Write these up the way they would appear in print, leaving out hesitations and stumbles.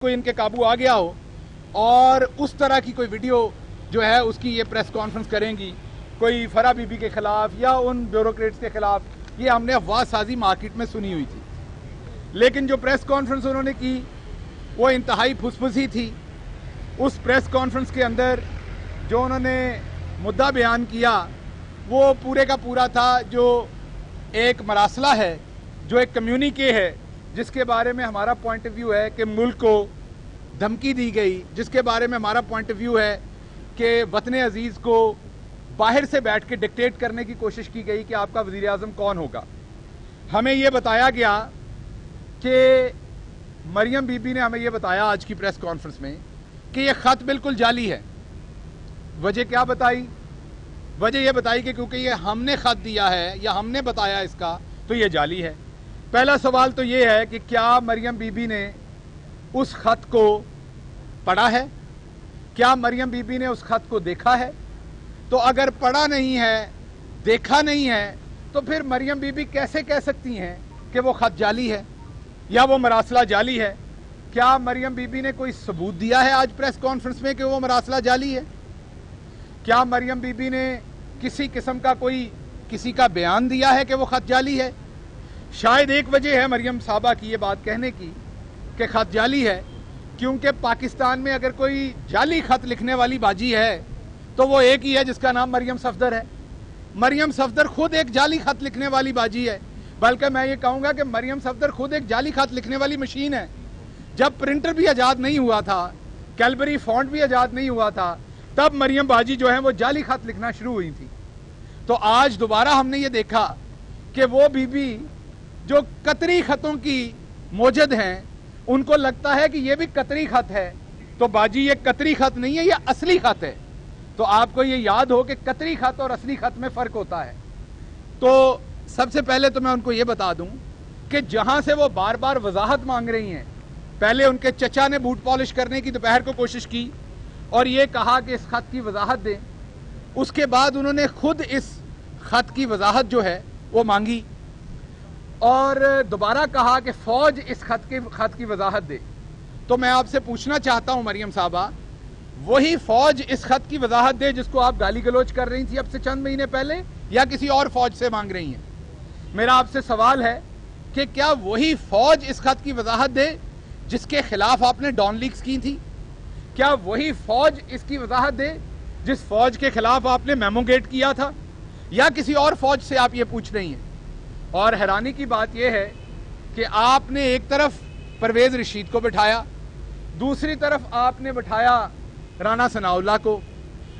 कोई इनके काबू आ गया हो और उस तरह की कोई वीडियो जो है उसकी ये प्रेस कॉन्फ्रेंस करेंगी कोई फरा बीबी के खिलाफ या उन ब्यूरोक्रेट्स के खिलाफ, ये हमने अफवाह साजी मार्केट में सुनी हुई थी। लेकिन जो प्रेस कॉन्फ्रेंस उन्होंने की वो इंतहाई फुसफुसी थी। उस प्रेस कॉन्फ्रेंस के अंदर जो उन्होंने मुद्दा बयान किया वो पूरे का पूरा था जो एक मरासला है, जो एक कम्युनिके है, जिसके बारे में हमारा पॉइंट ऑफ व्यू है कि मुल्क को धमकी दी गई, जिसके बारे में हमारा पॉइंट ऑफ व्यू है कि वतन अजीज़ को बाहर से बैठ के डिक्टेट करने की कोशिश की गई कि आपका वज़ीर आज़म कौन होगा। हमें ये बताया गया कि मरियम बीबी ने हमें ये बताया आज की प्रेस कॉन्फ्रेंस में कि ये ख़त बिल्कुल जाली है। वजह क्या बताई? वजह ये बताई कि क्योंकि ये हमने ख़त दिया है या हमने बताया इसका तो ये जाली है। पहला सवाल तो ये है कि क्या मरियम बीबी ने उस ख़त को पढ़ा है? क्या मरियम बीबी ने उस ख़त को देखा है? तो अगर पढ़ा नहीं है, देखा नहीं है, तो फिर मरियम बीबी कैसे कह सकती हैं कि वो ख़त जाली है या वो मरासला जाली है? क्या मरियम बीबी ने कोई सबूत दिया है आज प्रेस कॉन्फ्रेंस में कि वो मरासला जाली है? क्या मरियम बीबी ने किसी किस्म का कोई किसी का बयान दिया है कि वो ख़त जाली है? शायद एक वजह है मरियम साहबा की ये बात कहने की कि ख़त जाली है क्योंकि पाकिस्तान में अगर कोई जाली ख़त लिखने वाली बाजी है तो वो एक ही है जिसका नाम मरियम सफदर है। मरियम सफदर खुद एक जाली ख़त लिखने वाली बाजी है, बल्कि मैं ये कहूँगा कि मरियम सफदर खुद एक जाली ख़त लिखने वाली मशीन है। जब प्रिंटर भी आज़ाद नहीं हुआ था, कैलबरी फॉन्ट भी आज़ाद नहीं हुआ था, तब मरियम बाजी जो है वो जाली ख़त लिखना शुरू हुई थी। तो आज दोबारा हमने ये देखा कि वो बीबी जो कतरी ख़तों की मौजद हैं, उनको लगता है कि ये भी कतरी ख़त है। तो बाजी ये कतरी ख़त नहीं है, ये असली ख़त है। तो आपको ये याद हो कि कतरी ख़त और असली ख़त में फ़र्क होता है। तो सबसे पहले तो मैं उनको ये बता दूं कि जहां से वो बार बार वजाहत मांग रही हैं, पहले उनके चचा ने बूट पॉलिश करने की दोपहर को कोशिश की और ये कहा कि इस ख़त की वजाहत दें। उसके बाद उन्होंने खुद इस ख़त की वजाहत जो है वो मांगी और दोबारा कहा कि फ़ौज इस ख़त की वजाहत दे। तो मैं आपसे पूछना चाहता हूं मरियम साहबा, वही फ़ौज इस ख़त की वजाहत दे जिसको आप गाली गलौज कर रही थी अब से चंद महीने पहले, या किसी और फ़ौज से मांग रही हैं? मेरा आपसे सवाल है कि क्या वही फ़ौज इस ख़त की वजाहत दे जिसके खिलाफ आपने डॉन लीक्स की थी? क्या वही फ़ौज इसकी वजाहत दे जिस फ़ौज के खिलाफ आपने मेमोगेट किया था, या किसी और फ़ौज से आप ये पूछ रही हैं? और हैरानी की बात यह है कि आपने एक तरफ परवेज़ रशीद को बिठाया, दूसरी तरफ आपने बिठाया राना सनाउल्लाह को।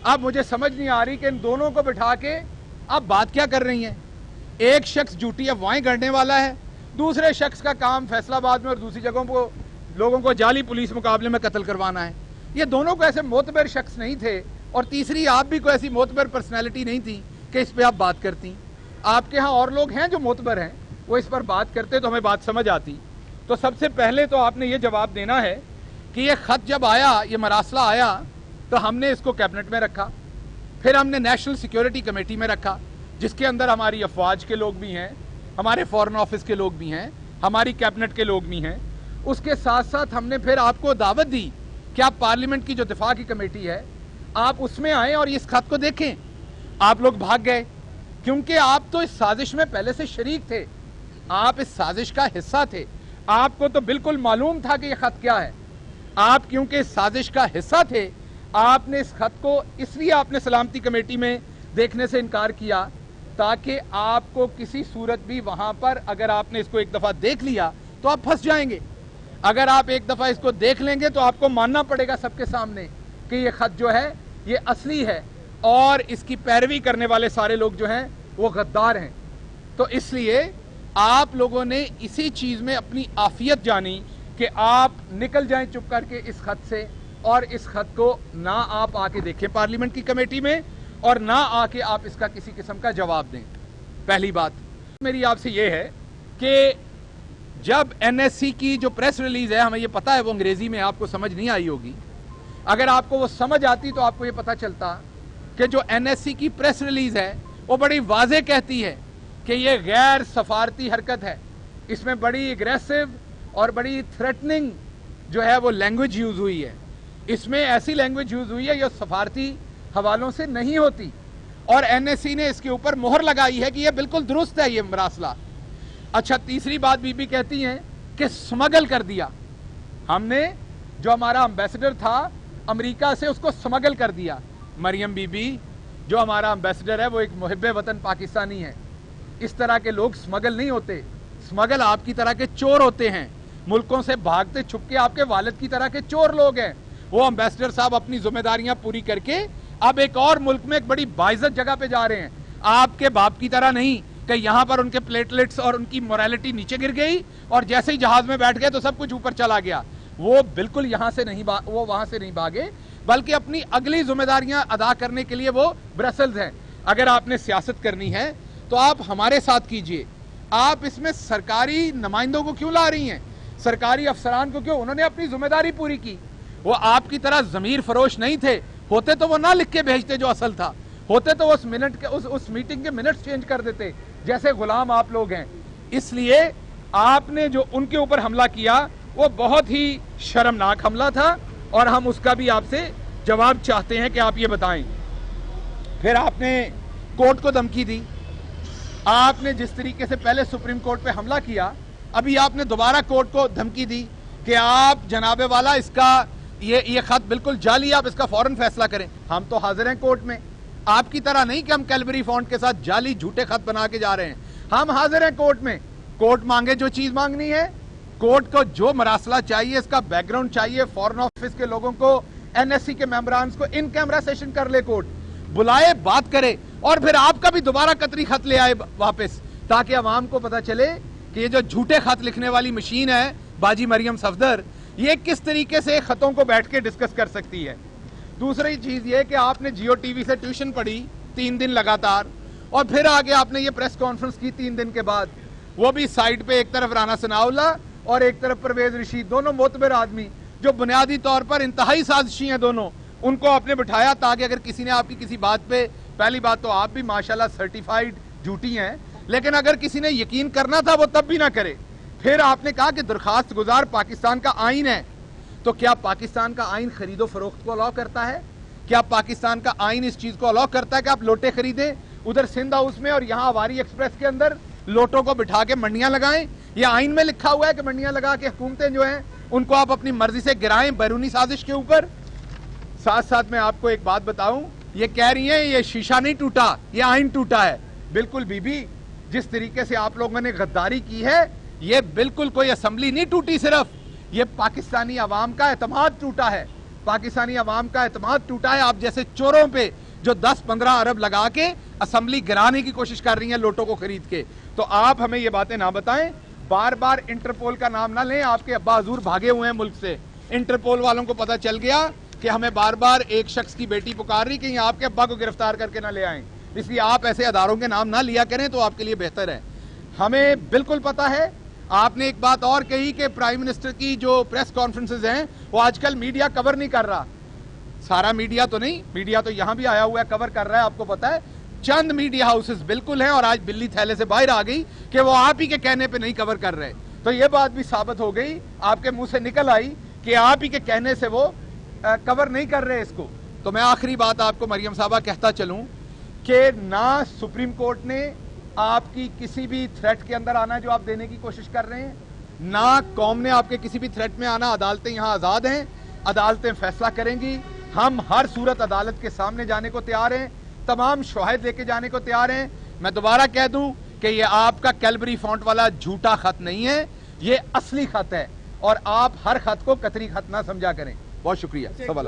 अब मुझे समझ नहीं आ रही कि इन दोनों को बिठा के आप बात क्या कर रही हैं। एक शख्स झूठी अफवाहें गढ़ने वाला है, दूसरे शख्स का काम फैसलाबाद में और दूसरी जगहों को लोगों को जाली पुलिस मुकाबले में कत्ल करवाना है। ये दोनों को ऐसे मोतबर शख्स नहीं थे, और तीसरी आप भी कोई ऐसी मोतबर पर्सनैलिटी नहीं थी कि इस पर आप बात करती। आपके यहाँ और लोग हैं जो मोतबर हैं, वो इस पर बात करते तो हमें बात समझ आती। तो सबसे पहले तो आपने ये जवाब देना है कि ये ख़त जब आया, ये मरासला आया, तो हमने इसको कैबिनेट में रखा, फिर हमने नेशनल सिक्योरिटी कमेटी में रखा जिसके अंदर हमारी अफवाज के लोग भी हैं, हमारे फॉरेन ऑफिस के लोग भी हैं, हमारी कैबिनेट के लोग भी हैं। उसके साथ साथ हमने फिर आपको दावत दी कि आप पार्लियामेंट की जो दिफा की कमेटी है आप उसमें आएँ और इस ख़त को देखें। आप लोग भाग गए क्योंकि आप तो इस साजिश में पहले से शरीक थे, आप इस साजिश का हिस्सा थे, आपको तो बिल्कुल मालूम था कि ये ख़त क्या है। आप क्योंकि इस साजिश का हिस्सा थे, आपने इस ख़त को इसलिए आपने सलामती कमेटी में देखने से इनकार किया ताकि आपको किसी सूरत भी वहां पर अगर आपने इसको एक दफ़ा देख लिया तो आप फंस जाएंगे। अगर आप एक दफ़ा इसको देख लेंगे तो आपको मानना पड़ेगा सबके सामने कि ये ख़त जो है ये असली है और इसकी पैरवी करने वाले सारे लोग जो हैं वो गद्दार हैं। तो इसलिए आप लोगों ने इसी चीज़ में अपनी आफियत जानी कि आप निकल जाएं चुप करके इस ख़त से, और इस ख़त को ना आप आके देखें पार्लियामेंट की कमेटी में और ना आके आप इसका किसी किस्म का जवाब दें। पहली बात मेरी आपसे ये है कि जब एनएससी की जो प्रेस रिलीज़ है, हमें ये पता है वो अंग्रेज़ी में आपको समझ नहीं आई होगी, अगर आपको वो समझ आती तो आपको ये पता चलता कि जो एनएससी की प्रेस रिलीज़ है वो बड़ी वाज़ेह कहती है कि ये गैर सफारती हरकत है, इसमें बड़ी एग्रेसिव और बड़ी थ्रेटनिंग جو ہے وہ لینگویج یوز ہوئی ہے، اس میں ایسی لینگویج یوز ہوئی ہے جو سفارتی حوالوں سے نہیں ہوتی، اور این ایس سی نے اس کے اوپر مہر لگائی ہے کہ یہ بالکل درست ہے یہ مراسلہ۔ اچھا، تیسری بات بی بی کہتی ہیں کہ سمگل کر دیا، ہم نے جو ہمارا امبیسڈر تھا امریکہ سے اس کو سمگل کر دیا۔ مریم بی بی جو ہمارا امبیسڈر ہے وہ ایک محب وطن پاکستانی ہے، اس طرح کے لوگ سمگل نہیں ہوتے، سمگل آپ کی طرح کے چور ہوتے ہیں، ملکوں سے بھاگتے چھپ کے آپ کے والد کی طرح کے چور لوگ ہیں۔ وہ امبیسڈر صاحب اپنی ذمہ داریاں پوری کر کے اب ایک اور ملک میں ایک بڑی باعزت جگہ پہ جا رہے ہیں، آپ کے باپ کی طرح نہیں کہ یہاں پر ان کے پلیٹلیٹس اور ان کی موریلٹی نیچے گر گئی اور جیسے ہی جہاز میں بیٹھ گئے تو سب کچھ اوپر چلا گیا۔ وہ بالکل یہاں سے نہیں وہ وہاں سے نہیں بھاگے، بلکہ اپنی اگلی ذمہ داریاں ادا کرنے کے لیے وہ برسلز ہیں۔ اگر آپ نے سیاست کرنی ہے تو آپ ہمارے ساتھ کیجئے، آپ اس میں سرکاری نمائندوں کو کیوں لا رہی ہیں، سرکاری افسران کو کیوں؟ انہوں نے اپنی ذمہ داری پوری کی، وہ آپ کی طرح ضمیر فروش نہیں تھے، ہوتے تو وہ نہ لکھ کے بھیجتے جو اصل تھا، ہوتے تو اس میٹنگ کے منٹس چینج کر دیتے، جیسے غلام آپ لوگ ہیں۔ اس لیے آپ نے جو ان کے اوپر حملہ کیا وہ بہت ہی شرمناک حملہ تھا، اور ہم اس کا بھی آپ سے جواب چاہتے ہیں کہ آپ یہ بتائیں۔ پھر آپ نے کورٹ کو دھمکی دی، آپ نے جس طریقے سے پہلے سپریم کورٹ پہ حملہ کیا، ابھی آپ نے دوبارہ کورٹ کو دھمکی دی کہ آپ جناب والا اس کا یہ خط بالکل جعلی، آپ اس کا فوراً فیصلہ کریں۔ ہم تو حاضر ہیں کورٹ میں، آپ کی طرح نہیں کہ ہم کیلبری فونٹ کے ساتھ جعلی جھوٹے خط بنا کے جا رہے ہیں، ہم حاضر ہیں کورٹ میں۔ کورٹ مانگے جو چیز مانگنی ہے، کورٹ کو جو مراسلہ چاہیے، اس کا بیک گراؤنڈ چاہیے، فورن آفس کے لوگوں کو، این ایس سی کے ممبرانز کو ان کیمرہ سیشن کر لے، کورٹ بلائے، بات کرے، اور پھر آپ کا بھی دوبارہ قطری خط لے آئے واپس، تاکہ عوام کو پتہ چلے کہ یہ جو جھوٹے خط لکھنے والی مشین ہے باجی مریم صفدر، یہ کس طریقے سے خطوں کو بیٹھ کے ڈسکس کر سکتی ہے۔ دوسری چیز یہ کہ آپ نے جیو ٹی وی سے ٹیوشن پڑھی 3 دن لگاتار، اور پھر آگے آپ نے یہ پریس کانفرنس کی 3 دن کے بعد، وہ بھی سائٹ پہ ایک طرف رانا ثناء اللہ اور ایک طرف پرویز رشید، دونوں معتبر آدمی جو بنیادی طور پر انتہائی سازشی ہیں دونوں، ان کو آپ نے بٹھایا تاکہ اگر کسی نے آپ کی کسی بات پہ، پہلی بات تو آپ بھی ماشاءاللہ سرٹیفائیڈ جھوٹی ہیں، لیکن اگر کسی نے یقین کرنا تھا وہ تب بھی نہ کرے۔ پھر آپ نے کہا کہ درخواست گزار پاکستان کا آئین ہے، تو کیا پاکستان کا آئین خرید و فروخت کو الاؤ کرتا ہے؟ کیا پاکستان کا آئین اس چیز کو الاؤ کرتا ہے کہ آپ لوٹے خریدیں ادھر سندھ ہاؤس میں اور یہاں آواری ایکسپریس کے اندر لوٹوں کو بٹھا کے منڈیاں لگائیں؟ یہ آئین میں لکھا ہوا ہے کہ منڈیاں لگا کے حکومتیں جو ہیں ان کو آپ اپنی مرضی سے گرائیں بیرونی سازش کے اوپر۔ ساتھ ساتھ میں آپ کو ایک بات بتاؤں، یہ کہہ رہی ہیں یہ شیشہ نہیں ٹوٹا، یہ آئین ٹوٹا ہے۔ بالکل بی بی، جس طریقے سے آپ لوگوں نے غداری کی ہے، یہ بالکل کوئی اسمبلی نہیں ٹوٹی، صرف یہ پاکستانی عوام کا اعتماد ٹوٹا ہے، پاکستانی عوام کا اعتماد ٹوٹا ہے۔ آپ جیسے چوروں پہ جو 10-15 ارب لگا کے اسمبلی گرانے کی کوشش کر رہی ہیں لوٹوں کو خرید کے، تو آپ ہمیں یہ باتیں نہ بتائیں، بار بار انٹرپول کا نام نہ لیں۔ آپ کے ابا حضور بھاگے ہوئے ہیں ملک سے، انٹرپول والوں کو پتہ چل گیا کہ ہمیں بار بار ایک شخص کی بیٹی پکار رہی کہ آپ کے ابا کو گرفتار کر کے نہ لے آئیں، اس لیے آپ ایسے اداروں کے نام نہ لیا کریں تو آپ کے لیے بہتر ہے۔ ہمیں بالکل پتہ ہے۔ آپ نے ایک بات اور کہی کہ پرائم منسٹر کی جو پریس کانفرنسز ہیں وہ آج کل میڈیا کور نہیں کر رہا، سارا میڈیا تو نہیں، میڈیا تو یہاں بھی آیا ہوا ہے، کور کر رہا ہے، آپ کو پتہ ہے۔ چند میڈیا ہاؤسز بالکل ہیں، اور آج بلی تھیلے سے باہر آ گئی کہ وہ آپ ہی کے کہنے پہ نہیں کور کر رہے، تو یہ بات بھی ثابت ہو گئی، آپ کے منہ سے نکل آئی کہ آپ ہی کے کہنے سے وہ کور نہیں کر رہے اس کو۔ تو میں آخری بات آپ کو مریم صاحبہ کہتا چلوں کہ نہ سپریم کورٹ نے آپ کی کسی بھی تھریٹ کے اندر آنا جو آپ دینے کی کوشش کر رہے ہیں، نہ قوم نے آپ کے کسی بھی تھریٹ میں آنا۔ عدالتیں یہاں آزاد ہیں، عدالتیں فیصلہ کریں گی، ہم ہر صورت عدالت کے سامنے جانے کو تیار ہیں، تمام شواہد لے کے جانے کو تیار ہیں۔ میں دوبارہ کہہ دوں کہ یہ آپ کا کیلبری فونٹ والا جھوٹا خط نہیں ہے، یہ اصلی خط ہے، اور آپ ہر خط کو قطری خط نہ سمجھا کریں۔ بہت شکریہ۔ سوال